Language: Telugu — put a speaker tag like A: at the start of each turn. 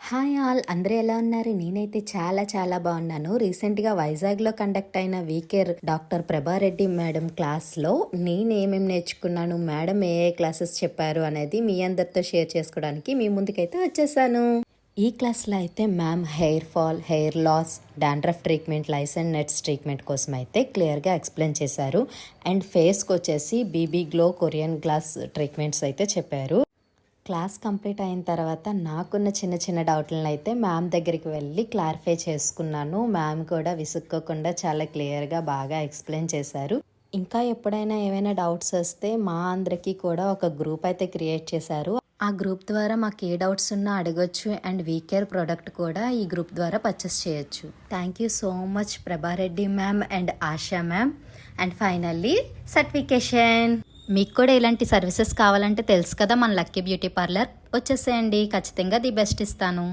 A: హాయ్ ఆల్, అందరూ ఎలా ఉన్నారు? నేనైతే చాలా బాగున్నాను. రీసెంట్గా వైజాగ్లో కండక్ట్ అయిన వీకేర్ డాక్టర్ ప్రభారెడ్డి మేడం క్లాస్లో నేను ఏమేమి నేర్చుకున్నాను, మేడం ఏ క్లాసెస్ చెప్పారు అనేది మీ అందరితో షేర్ చేసుకోవడానికి మీ ముందుకైతే వచ్చేసాను. ఈ క్లాస్లో అయితే ma'am hair fall, hair loss, dandruff treatment, lice and nits treatment కోసం అయితే క్లియర్గా ఎక్స్ప్లెయిన్ చేశారు. అండ్ ఫేస్కి వచ్చేసి BB glow, Korean glass treatments అయితే చెప్పారు. క్లాస్ కంప్లీట్ అయిన తర్వాత నాకున్న చిన్న డౌట్లను అయితే మ్యామ్ దగ్గరికి వెళ్ళి క్లారిఫై చేసుకున్నాను. మ్యామ్ కూడా విసుక్కోకుండా చాలా క్లియర్గా బాగా ఎక్స్ప్లెయిన్ చేశారు. ఇంకా ఎప్పుడైనా ఏమైనా డౌట్స్ వస్తే మా అందరికీ కూడా ఒక గ్రూప్ అయితే క్రియేట్ చేశారు. ఆ గ్రూప్ ద్వారా మాకు ఏ డౌట్స్ ఉన్నా అడగొచ్చు. అండ్ వీకేర్ ప్రోడక్ట్ కూడా ఈ గ్రూప్ ద్వారా పర్చేస్ చేయొచ్చు. Thank you so much Prabha Reddy ma'am and Asha ma'am. And finally certification. మీకు కూడా ఇలాంటి సర్వీసెస్ కావాలంటే తెలుసు కదా, మన లక్కీ బ్యూటీ పార్లర్ వచ్చేసేయండి. ఖచ్చితంగా ది బెస్ట్ ఇస్తాను.